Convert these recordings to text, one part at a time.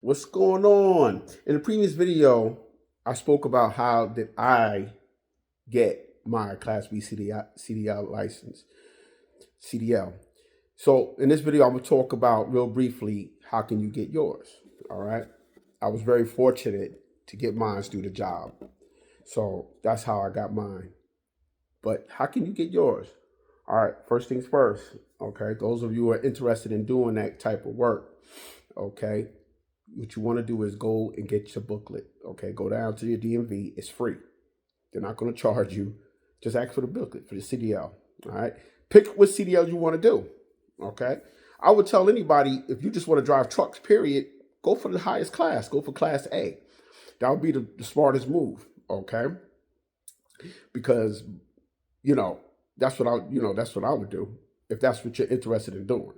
What's going on? In the previous video, I spoke about how did I get my Class B CDL license, CDL. So in this video, I'm gonna talk about real briefly how can you get yours. All right. I was very fortunate to get mine through the job, so that's how I got mine. But how can you get yours? All right. First things first. Okay. Those of you who are interested in doing that type of work, okay, what you want to do is go and get your booklet. Okay, go down to your DMV. It's free. They're not going to charge you. Just ask for the booklet for the CDL. All right. Pick what CDL you want to do. Okay. I would tell anybody if you just want to drive trucks, period, go for the highest class. Go for Class A. That would be the smartest move. Okay. Because you know that's what I would do if that's what you're interested in doing.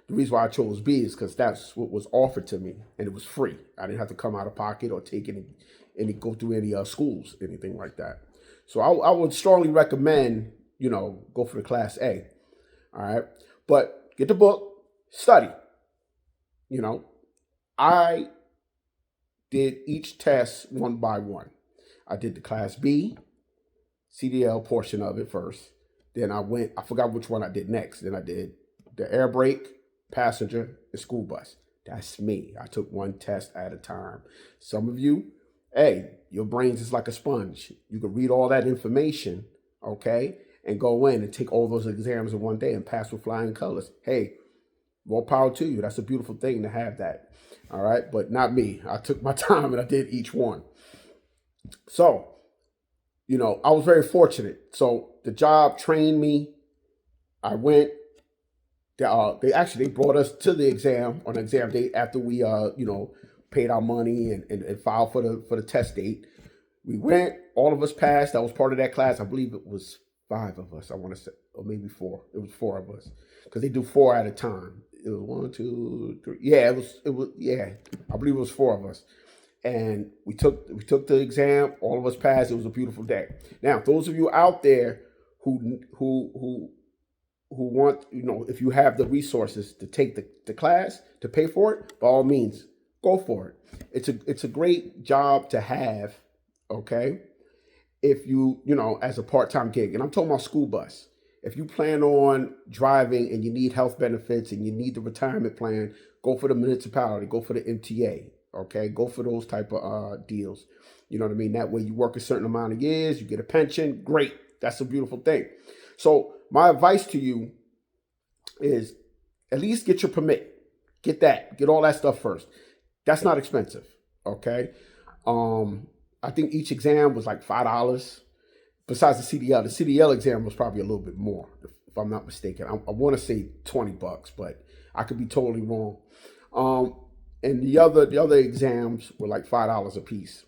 The reason why I chose B is because that's what was offered to me, and it was free. I didn't have to come out of pocket or take any go through any schools, anything like that. So I would strongly recommend go for the Class A. All right, but get the book, study. You know, I did each test one by one. I did the Class B CDL portion of it first. Then I forgot which one I did next. Then I did the air brake, passenger, and school bus. That's me. I took one test at a time. Some of you, hey, your brain's is like a sponge. You can read all that information, okay, and go in and take all those exams in one day and pass with flying colors. Hey, more power to you. That's a beautiful thing to have that. All right, but not me. I took my time and I did each one. So, I was very fortunate. So the job trained me. I went. They brought us to the exam on the exam date after we paid our money and filed for the test date. We went. All of us passed. I was part of that class. I believe it was five of us. I want to say, or maybe four. It was four of us because they do four at a time. It was one, two, three. Yeah, it was. Yeah, I believe it was four of us and we took the exam. All of us passed. It was a beautiful day. Now, those of you out there who want, if you have the resources to take the class to pay for it, by all means, go for it. It's a great job to have. Okay, if as a part-time gig, and I'm talking about school bus. If you plan on driving and you need health benefits and you need the retirement plan, go for the municipality, go for the MTA. Okay, go for those type of deals. You know what I mean? That way you work a certain amount of years, you get a pension. Great, that's a beautiful thing. So my advice to you is at least get your permit. Get all that stuff first. That's not expensive. Okay. I think each exam was like $5. Besides the CDL exam was probably a little bit more, if I'm not mistaken. I want to say $20, but I could be totally wrong. And the other exams were like $5 a piece.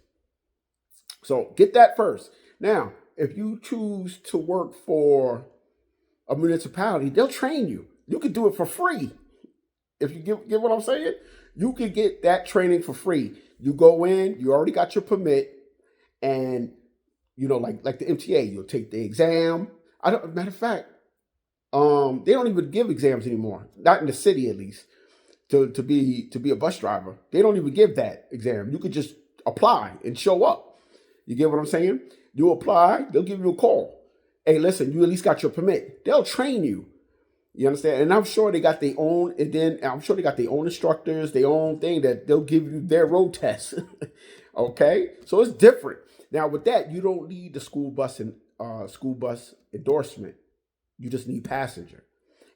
So get that first. Now, if you choose to work for a municipality, they'll train you. You could do it for free. If you get what I'm saying, you can get that training for free. You go in, you already got your permit, and like the MTA, you'll take the exam. Matter of fact, they don't even give exams anymore. Not in the city, at least. To be a bus driver, they don't even give that exam. You could just apply and show up. You get what I'm saying? You apply, they'll give you a call. Hey, listen, you at least got your permit. They'll train you. You understand? And I'm sure they got their own, and then I'm sure they got their own instructors, their own thing that they'll give you their road test. Okay, so it's different. Now with that, you don't need the school bus endorsement. You just need passenger.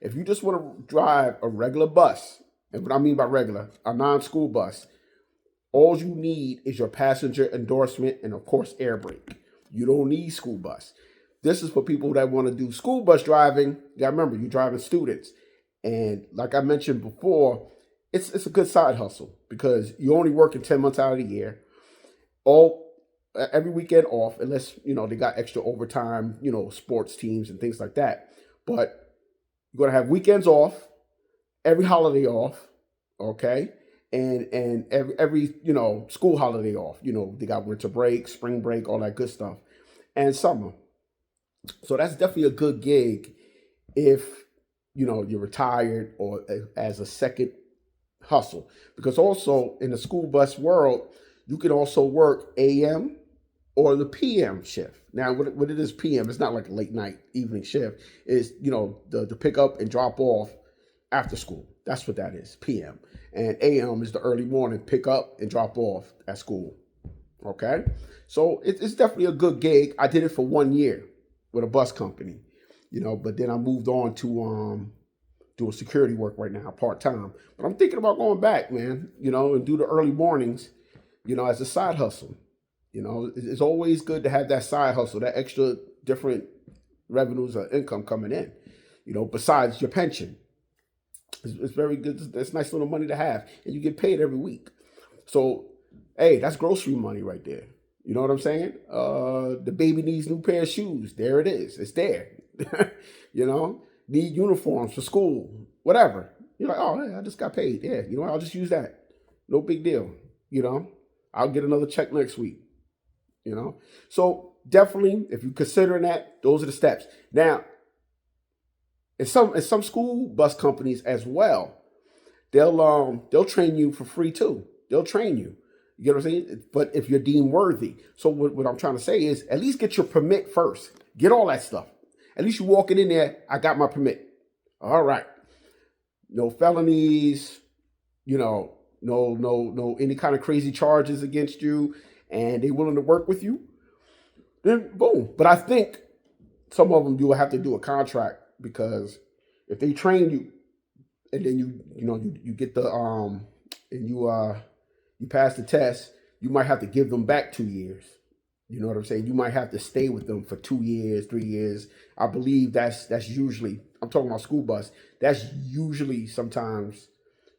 If you just want to drive a regular bus, and what I mean by regular, a non-school bus, all you need is your passenger endorsement and, of course, air brake. You don't need school bus. This is for people that want to do school bus driving. You got to remember, you're driving students. And like I mentioned before, it's a good side hustle because you're only working 10 months out of the year. Every weekend off, unless, they got extra overtime, sports teams and things like that. But you're going to have weekends off, every holiday off, okay, and every school holiday off. They got winter break, spring break, all that good stuff, and summer. So that's definitely a good gig if you're retired or as a second hustle. Because also in the school bus world, you can also work AM or the PM shift. Now, what it is PM, it's not like a late night evening shift. It's, the pick up and drop off after school. That's what that is, PM. And AM is the early morning pick up and drop off at school. Okay? So it's definitely a good gig. I did it for 1 year with a bus company, but then I moved on to doing security work right now, part-time. But I'm thinking about going back, man, and do the early mornings, as a side hustle. It's always good to have that side hustle, that extra different revenues or income coming in, besides your pension. It's very good. It's nice little money to have. And you get paid every week. So, hey, that's grocery money right there. You know what I'm saying? The baby needs new pair of shoes. There it is. It's there. Need uniforms for school, whatever. You're like, oh, yeah, I just got paid. Yeah, I'll just use that. No big deal. I'll get another check next week. So definitely, if you're considering that, those are the steps. Now, in some school bus companies as well, they'll train you for free too. They'll train you. You get what I'm saying? But if you're deemed worthy. So what I'm trying to say is at least get your permit first. Get all that stuff. At least you walking in there, I got my permit. All right. No felonies, no any kind of crazy charges against you, and they're willing to work with you, then boom. But I think some of them you will have to do a contract, because if they train you and then you get the and you pass the test, you might have to give them back 2 years. You know what I'm saying? You might have to stay with them for 2 years, 3 years. I believe that's usually, I'm talking about school bus, that's usually sometimes,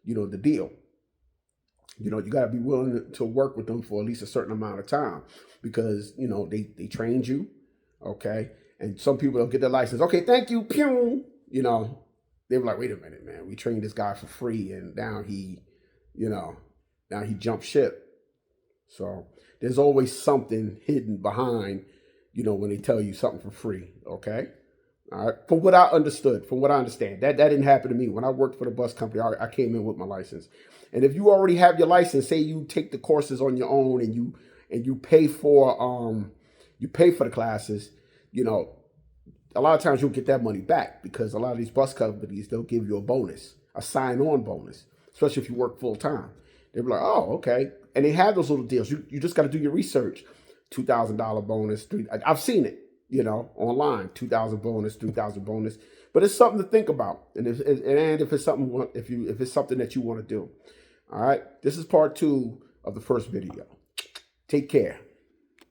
the deal. You got to be willing to work with them for at least a certain amount of time, because, they trained you, okay? And some people don't get their license. Okay, thank you, pew. They were like, wait a minute, man. We trained this guy for free, and now he jumped ship. So there's always something hidden behind, when they tell you something for free, okay? All right. From what I understand, that didn't happen to me. When I worked for the bus company, I came in with my license. And if you already have your license, say you take the courses on your own and you pay for the classes, a lot of times you'll get that money back, because a lot of these bus companies, they'll give you a bonus, a sign-on bonus, especially if you work full-time. They'll be like, oh, okay. And they have those little deals. You just got to do your research. $2,000 bonus. I've seen it, online. 2,000 bonus, 3,000 bonus. But it's something to think about. And if it's something, if it's something that you want to do. All right. This is part 2 of the first video. Take care.